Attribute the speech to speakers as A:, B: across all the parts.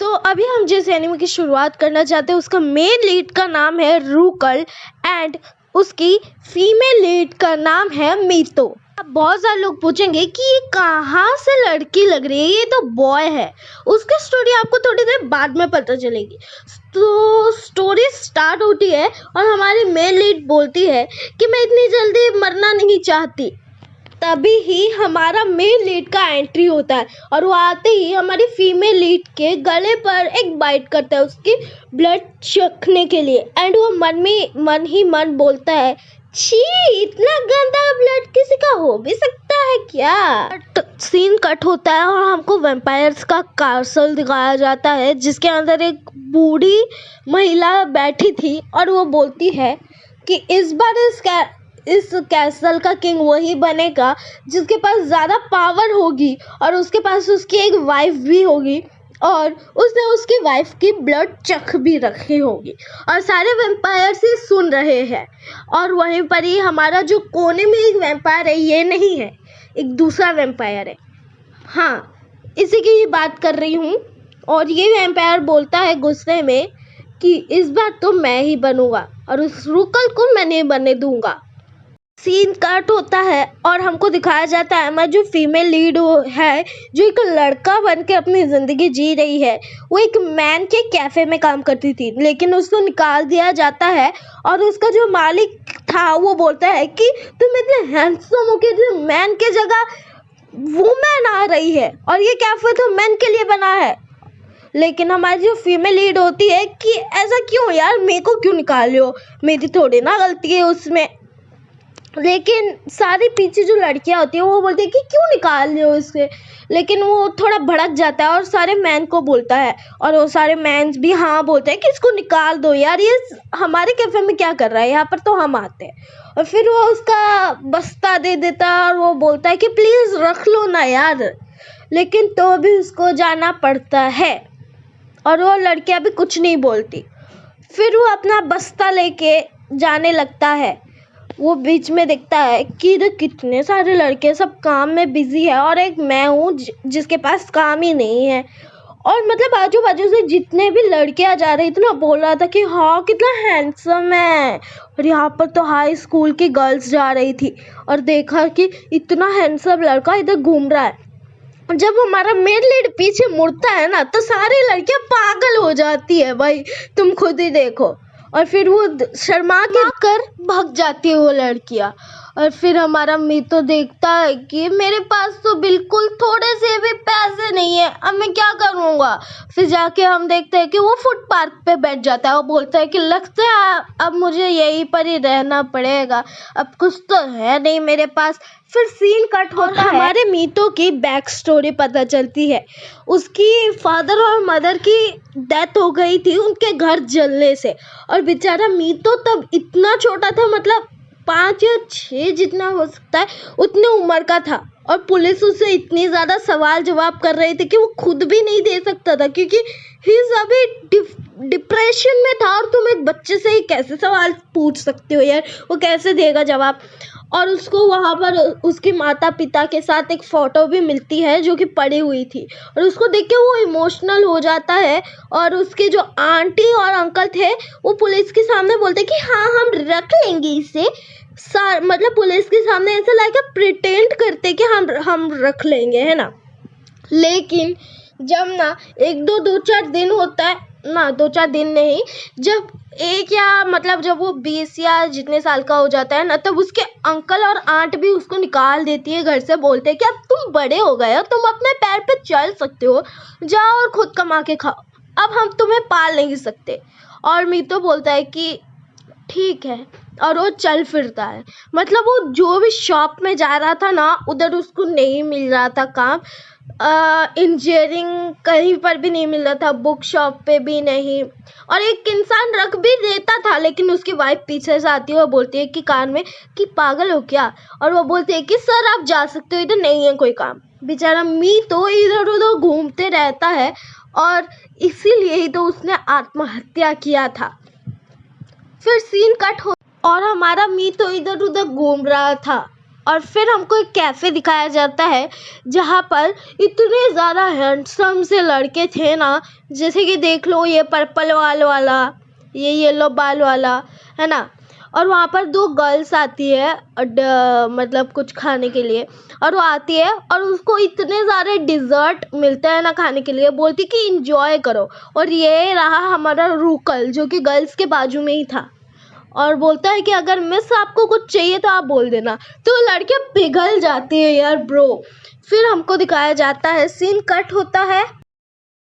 A: तो अभी हम जिस एनिमे की शुरुआत करना चाहते हैं उसका मेन लीड का नाम है रूकल एंड उसकी फीमेल लीड का नाम है मीतो। अब बहुत सारे लोग पूछेंगे कि ये कहाँ से लड़की लग रही है, ये तो बॉय है। उसकी स्टोरी आपको थोड़ी देर बाद में पता चलेगी। तो स्टोरी स्टार्ट होती है और हमारी मेन लीड बोलती है कि मैं इतनी जल्दी मरना नहीं चाहती। तभी ही हमारा मेन लीड का एंट्री होता है और वो आते ही हमारी फीमेल लीड के गले पर एक बाइट करता है उसकी ब्लड चखने के लिए एंड वो मन ही मन बोलता है, छी इतना गंदा ब्लड किसी का हो भी सकता है क्या। सीन कट होता है और हमको वैम्पायर्स का कासल दिखाया जाता है जिसके अंदर एक बूढ़ी महिला बैठी थी और वो बोलती है कि इस बार इस कैसल का किंग वही बनेगा जिसके पास ज़्यादा पावर होगी और उसके पास उसकी एक वाइफ भी होगी और उसने उसकी वाइफ की ब्लड चख भी रखी होगी और सारे वैम्पायर से सुन रहे हैं। और वहीं पर ही हमारा जो कोने में एक वैम्पायर है, ये नहीं है, एक दूसरा वैम्पायर है, हाँ इसी की ही बात कर रही हूँ। और ये वैम्पायर बोलता है गुस्से में कि इस बार तो मैं ही बनूंगा और उस रूकल को मैं नहीं बनने दूंगा। सीन कट होता है और हमको दिखाया जाता है हमारी जो फीमेल लीड है जो एक लड़का बन के अपनी ज़िंदगी जी रही है। वो एक मैन के कैफ़े में काम करती थी लेकिन उसको निकाल दिया जाता है और उसका जो मालिक था वो बोलता है कि तुम इतने हैंडसम हो के मैन के जगह वुमेन आ रही है और ये कैफ़े तो मैन के लिए बना है। लेकिन हमारी जो फीमेल लीड होती है कि ऐसा क्यों यार, मेरे को क्यों निकाल रहे हो, मेरी थोड़ी ना गलती है उसमें। लेकिन सारी पीछे जो लड़कियां होती हैं वो बोलती है कि क्यों निकाल रहे हो इससे। लेकिन वो थोड़ा भड़क जाता है और सारे मैन को बोलता है और वो सारे मैन्स भी हाँ बोलते हैं कि इसको निकाल दो यार, ये हमारे कैफे में क्या कर रहा है, यहाँ पर तो हम आते हैं। और फिर वो उसका बस्ता दे देता है और वो बोलता है कि प्लीज़ रख लो ना यार, लेकिन तो भी उसको जाना पड़ता है और वो लड़कियां भी कुछ नहीं बोलती। फिर वो अपना बस्ता लेके जाने लगता है। वो बीच में देखता है कि इधर कितने सारे लड़के सब काम में बिजी है और एक मैं हूँ जिसके पास काम ही नहीं है। और मतलब आजू बाजू से जितने भी लड़कियां जा रही थी ना, बोल रहा था कि हाँ कितना हैंडसम है। और यहाँ पर तो हाई स्कूल की गर्ल्स जा रही थी और देखा कि इतना हैंडसम लड़का इधर घूम रहा है। जब हमारा मेन लीड पीछे मुड़ता है ना तो सारी लड़कियां पागल हो जाती है भाई, तुम खुद ही देखो। और फिर वो शर्मा के कर भाग जाती है वो लड़कियां। और फिर हमारा मीतो देखता है कि मेरे पास तो बिल्कुल थोड़े से भी पैसे नहीं है, अब मैं क्या करूँगा। फिर जाके हम देखते हैं कि वो फुटपाथ पे बैठ जाता है। वो बोलता है कि लगता है अब मुझे यहीं पर ही रहना पड़ेगा, अब कुछ तो है नहीं मेरे पास। फिर सीन कट होता है, हमारे मीतो की बैक स्टोरी पता चलती है। उसकी फादर और मदर की डेथ हो गई थी उनके घर जलने से और बेचारा मीतो तब इतना छोटा था, मतलब 5 या 6 जितना हो सकता है उतने उम्र का था। और पुलिस उससे इतनी ज़्यादा सवाल जवाब कर रही थी कि वो खुद भी नहीं दे सकता था क्योंकि ही अभी डिप्रेशन में था। और तुम एक बच्चे से ही कैसे सवाल पूछ सकते हो यार, वो कैसे देगा जवाब। और उसको वहाँ पर उसके माता पिता के साथ एक फ़ोटो भी मिलती है जो कि पड़ी हुई थी और उसको देख के वो इमोशनल हो जाता है। और उसके जो आंटी और अंकल थे वो पुलिस के सामने बोलते कि हाँ हम रख लेंगे इसे, मतलब पुलिस के सामने ऐसा लाइक प्रिटेंड करते कि हम रख लेंगे, है ना। लेकिन जब ना 2-4 दिन होता है ना, 2-4 दिन नहीं, जब जब वो 20 या जितने साल का हो जाता है ना, तब उसके अंकल और आंट भी उसको निकाल देती है घर से। बोलते हैं कि अब तुम बड़े हो गए हो, तुम अपने पैर पे चल सकते हो, जाओ और खुद कमा के खाओ, अब हम तुम्हें पाल नहीं सकते। और मीतो बोलता है कि ठीक है, और वो चल फिरता है। मतलब वो जो भी शॉप में जा रहा था ना, उधर उसको नहीं मिल रहा था काम। इंजीनियरिंग कहीं पर भी नहीं मिल रहा था, बुक शॉप पे भी नहीं। और एक इंसान रख भी देता था लेकिन उसकी वाइफ पीछे से आती है और बोलती है कि कान में कि पागल हो क्या। और वो बोलते हैं कि सर आप जा सकते हो, इधर नहीं है कोई काम। बेचारा मीतो इधर उधर घूमते रहता है और इसीलिए ही तो उसने आत्महत्या किया था। फिर सीन कट हो और हमारा मीतो इधर उधर घूम रहा था और फिर हमको एक कैफ़े दिखाया जाता है जहाँ पर इतने ज़्यादा हैंडसम से लड़के थे ना, जैसे कि देख लो ये पर्पल बाल वाला, ये येलो बाल वाला, है ना। और वहाँ पर दो गर्ल्स आती है मतलब कुछ खाने के लिए, और वो आती है और उसको इतने सारे डिज़र्ट मिलते हैं ना खाने के लिए, बोलती कि इंजॉय करो। और ये रहा हमारा रूकल जो कि गर्ल्स के बाजू में ही था, और बोलता है कि अगर मिस आपको कुछ चाहिए तो आप बोल देना। तो लड़कियां पिघल जाती है यार ब्रो। फिर हमको दिखाया जाता है, सीन कट होता है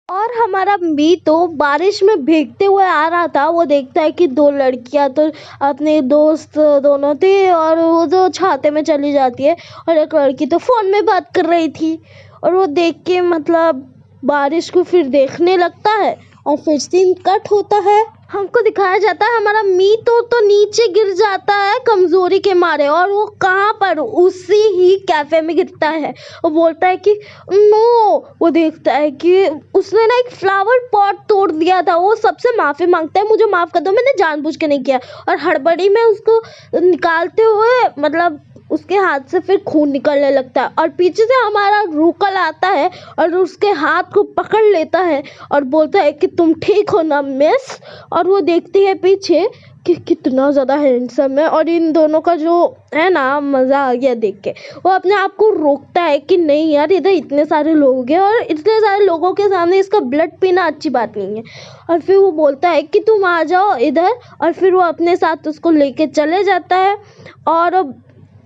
A: और हमारा मी तो बारिश में भीगते हुए आ रहा था। वो देखता है कि दो लड़कियां तो अपने दोस्त दोनों थे और वो जो छाते में चली जाती है, और एक लड़की तो फ़ोन में बात कर रही थी। और वो देख के मतलब बारिश को फिर देखने लगता है, और फिर सीन कट होता है। हमको दिखाया जाता है हमारा मी तो नीचे गिर जाता है कमज़ोरी के मारे, और वो कहाँ पर, उसी ही कैफ़े में गिरता है। वो बोलता है कि नो, वो देखता है कि उसने ना एक फ्लावर पॉट तोड़ दिया था। वो सबसे माफ़ी मांगता है, मुझे माफ़ कर दो, मैंने जानबूझ के नहीं किया। और हड़बड़ी में उसको निकालते हुए मतलब उसके हाथ से फिर खून निकलने लगता है, और पीछे से हमारा रूकल आता है और उसके हाथ को पकड़ लेता है और बोलता है कि तुम ठीक हो ना मिस। और वो देखती है पीछे कि कितना ज़्यादा हैंडसम है, और इन दोनों का जो है ना मज़ा आ गया देख के। वो अपने आप को रोकता है कि नहीं यार, इधर इतने सारे लोग हैं और इतने सारे लोगों के सामने इसका ब्लड पीना अच्छी बात नहीं है। और फिर वो बोलता है कि तुम आ जाओ इधर, और फिर वो अपने साथ उसको लेके चले जाता है।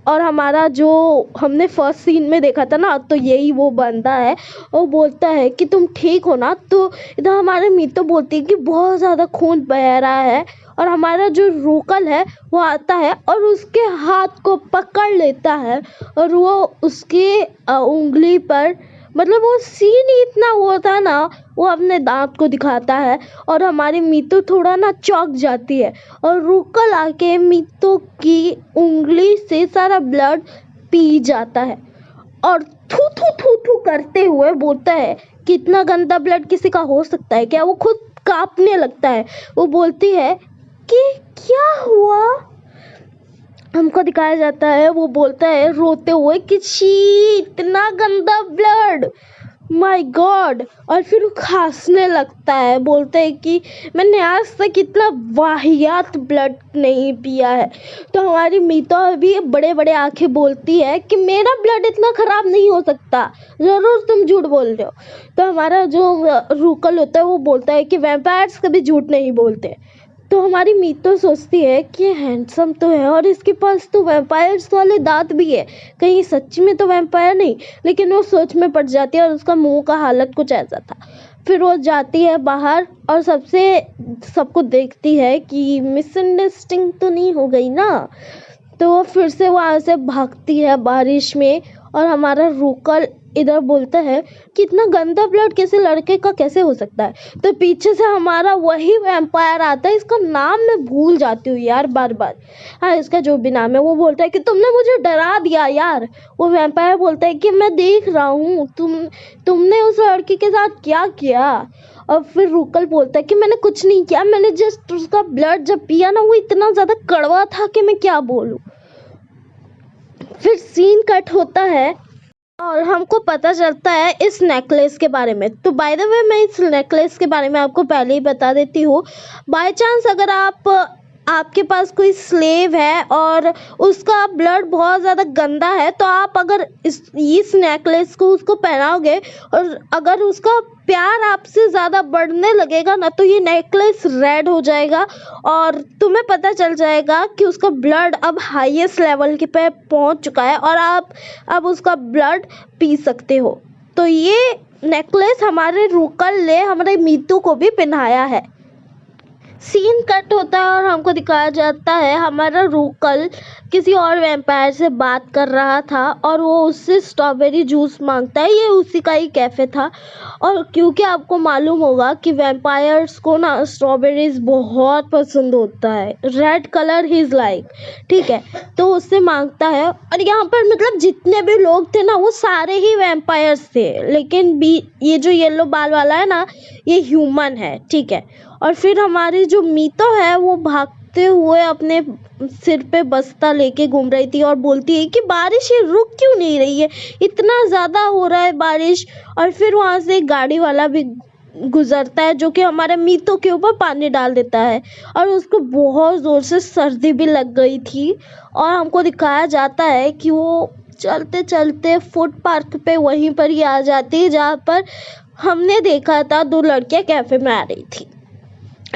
A: और हमारा जो हमने फर्स्ट सीन में देखा था ना, तो यही वो बंदा है। वो बोलता है कि तुम ठीक हो ना। तो इधर हमारे मीतो बोलती है कि बहुत ज़्यादा खून बह रहा है, और हमारा जो रूकल है वो आता है और उसके हाथ को पकड़ लेता है, और वो उसके उंगली पर मतलब वो सीन ही इतना वो था ना, वो अपने दांत को दिखाता है, और हमारी मीतो थोड़ा ना चौंक जाती है, और रूकल आके मीतो की उंगली से सारा ब्लड पी जाता है, और थू थू थू थू करते हुए बोलता है कि इतना गंदा ब्लड किसी का हो सकता है क्या। वो खुद कांपने लगता है। वो बोलती है कि क्या हुआ। हमको दिखाया जाता है, वो बोलता है रोते हुए कि छी, इतना गंदा ब्लड, माय गॉड। और फिर वो खांसने लगता है, बोलता है कि मैंने आज तक इतना वाहियात ब्लड नहीं पिया है। तो हमारी मीता अभी बड़े बड़े आंखें बोलती है कि मेरा ब्लड इतना ख़राब नहीं हो सकता, ज़रूर तुम झूठ बोल रहे हो। तो हमारा जो रूकल होता है वो बोलता है कि वैम्पायर्स कभी झूठ नहीं बोलते। तो हमारी मीतो सोचती है कि हैंडसम तो है और इसके पास तो वैम्पायर्स वाले दांत भी है, कहीं सच्ची में तो वैम्पायर नहीं। लेकिन वो सोच में पड़ जाती है, और उसका मुंह का हालत कुछ ऐसा था। फिर वो जाती है बाहर और सबको देखती है कि मिसअंडरस्टैंडिंग तो नहीं हो गई ना। तो वो फिर से वहाँ से भागती है बारिश में, और हमारा रूकल इधर बोलता है कि इतना गंदा ब्लड किसी लड़के का कैसे हो सकता है। तो पीछे से हमारा वही वैम्पायर आता है, इसका नाम मैं भूल जाती हूँ यार बार बार। हाँ, इसका जो भी नाम है। वो बोलता है कि तुमने मुझे डरा दिया यार। वो वैम्पायर बोलता है कि मैं देख रहा हूँ तुमने उस लड़की के साथ क्या किया। और फिर रूकल बोलता है कि मैंने कुछ नहीं किया, मैंने जस्ट उसका ब्लड जब पिया ना, वो इतना ज़्यादा कड़वा था कि मैं क्या बोलूँ। फिर सीन कट होता है और हमको पता चलता है इस नेकलेस के बारे में। तो बाय द वे, मैं इस नेकलेस के बारे में आपको पहले ही बता देती हूँ। बाय चांस अगर आपके पास कोई स्लेव है और उसका ब्लड बहुत ज़्यादा गंदा है, तो आप अगर इस नेकलेस को उसको पहनाओगे, और अगर उसका प्यार आपसे ज़्यादा बढ़ने लगेगा ना, तो ये नेकलेस रेड हो जाएगा, और तुम्हें पता चल जाएगा कि उसका ब्लड अब हाईएस्ट लेवल के पे पहुंच चुका है, और आप अब उसका ब्लड पी सकते हो। तो ये नेकलेस हमारे रूकल ने हमारे मीतू को भी पहनाया है। सीन कट होता है और हमको दिखाया जाता है हमारा रूकल किसी और वैम्पायर से बात कर रहा था, और वो उससे स्ट्रॉबेरी जूस मांगता है। ये उसी का ही कैफ़े था, और क्योंकि आपको मालूम होगा कि वैम्पायर्स को ना स्ट्रॉबेरीज बहुत पसंद होता है, red colour he is like, ठीक है। तो उससे मांगता है, और यहाँ पर मतलब जितने भी लोग थे ना, वो सारे ही वैम्पायर्स थे, लेकिन ये जो येलो बाल वाला है ना, ये ह्यूमन है, ठीक है। और फिर हमारी जो मीतो है वो रोते हुए अपने सिर पे बस्ता लेके घूम रही थी और बोलती है कि बारिश ये रुक क्यों नहीं रही है, इतना ज़्यादा हो रहा है बारिश। और फिर वहाँ से एक गाड़ी वाला भी गुजरता है जो कि हमारे मीतो के ऊपर पानी डाल देता है और उसको बहुत ज़ोर से सर्दी भी लग गई थी। और हमको दिखाया जाता है कि वो चलते चलते फुट पार्क पे वहीं पर ही आ जाती है जहाँ पर हमने देखा था 2 लड़कियां कैफे में आ रही थी।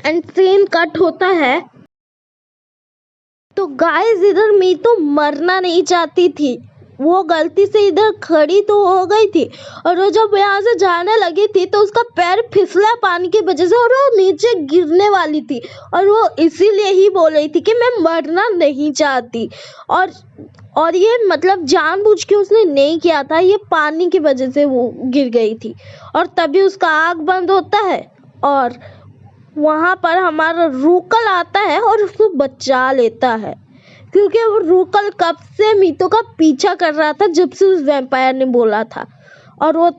A: एंड सीन कट होता है तो गाइस इधर मीतो मरना नहीं चाहती थी, वो गलती से इधर खड़ी तो हो गई थी और वो जब यहाँ से जाने लगी थी तो उसका पैर फिसला पानी की वजह से और वो नीचे गिरने वाली थी और वो इसीलिए ही बोल रही थी कि मैं मरना नहीं चाहती। और ये मतलब जानबूझ के उसने नहीं किया था, ये पानी की वजह से वो गिर गई थी। और तभी उसका आँख बंद होता है और वहाँ पर हमारा रूकल आता है और उसको बचा लेता है, क्योंकि वो रूकल कब से मीतो का पीछा कर रहा था जब से उस वैम्पायर ने बोला था। और वो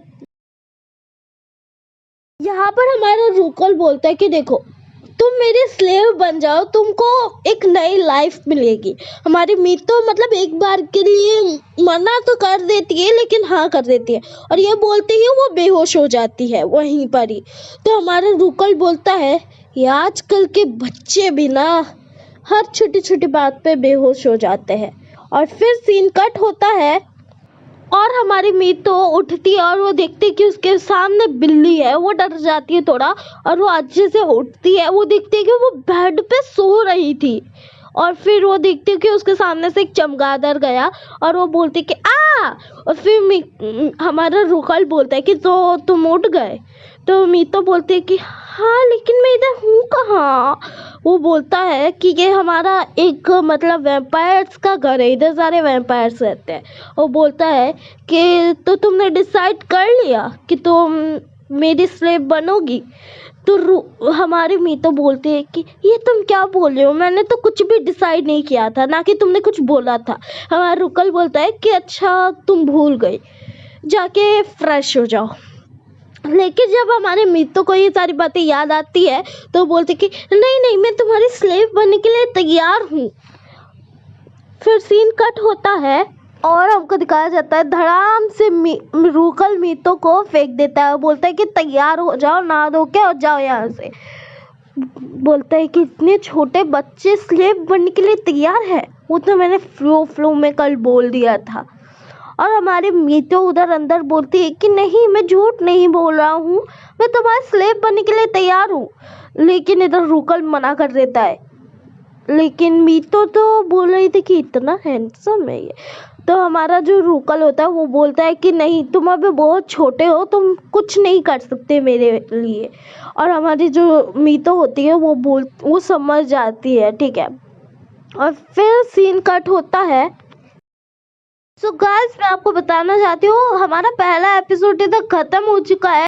A: यहाँ पर हमारा रूकल बोलता है कि देखो तुम मेरे स्लेव बन जाओ, तुमको एक नई लाइफ मिलेगी। हमारी मीतो मतलब एक बार के लिए मना तो कर देती है लेकिन हाँ कर देती है और ये बोलते ही वो बेहोश हो जाती है वहीं पर ही। तो हमारा रूकल बोलता है ये आजकल के बच्चे भी ना हर छोटी छोटी बात पे बेहोश हो जाते हैं। और फिर सीन कट होता है और हमारी मीतो उठती है और वो देखती है कि उसके सामने बिल्ली है, वो डर जाती है थोड़ा और वो अच्छे से उठती है, वो देखती है कि वो बेड पे सो रही थी। और फिर वो देखती है कि उसके सामने से एक चमगादड़ गया और वो बोलती है कि आ। और फिर हमारा रूकल बोलता है कि तो तुम उठ गए। तो मीतो बोलती है कि हाँ लेकिन मैं इधर हूँ कहाँ। वो बोलता है कि ये हमारा एक मतलब वैम्पायर्स का घर है, इधर सारे वैम्पायर्स रहते हैं। वो बोलता है कि तो तुमने डिसाइड कर लिया कि तुम मेरी स्लेव बनोगी। तो हमारी मीतो बोलती है कि ये तुम क्या बोल रहे हो, मैंने तो कुछ भी डिसाइड नहीं किया था, ना कि तुमने कुछ बोला था। हमारा रूकल बोलता है कि अच्छा तुम भूल गई, जाके फ्रेश हो जाओ। लेकिन जब हमारे मीतो को ये सारी बातें याद आती है तो बोलते कि नहीं नहीं मैं तुम्हारी स्लेव बनने के लिए तैयार हूँ। फिर सीन कट होता है और हमको दिखाया जाता है धड़ाम से रूकल मीतो को फेंक देता है, बोलता है कि तैयार हो जाओ, नहा धो के और जाओ यहाँ से। बोलता है कि इतने छोटे बच्चे स्लेव बनने के लिए तैयार है, वो तो मैंने फ्लो में कल बोल दिया था। और हमारी मीतो उधर अंदर बोलती है कि नहीं मैं झूठ नहीं बोल रहा हूँ, मैं तुम्हारे स्लेव बनने के लिए तैयार हूँ। लेकिन इधर रूकल मना कर देता है। लेकिन मीतो तो बोल रही थी कि इतना हैंडसम है ये। तो हमारा जो रूकल होता है वो बोलता है कि नहीं तुम अभी बहुत छोटे हो, तुम कुछ नहीं कर सकते मेरे लिए। और हमारी जो मीतो होती है वो समझ जाती है, ठीक है। और फिर सीन कट होता है। सो गाइस मैं आपको बताना चाहती हूँ हमारा पहला एपिसोड इधर खत्म हो चुका है।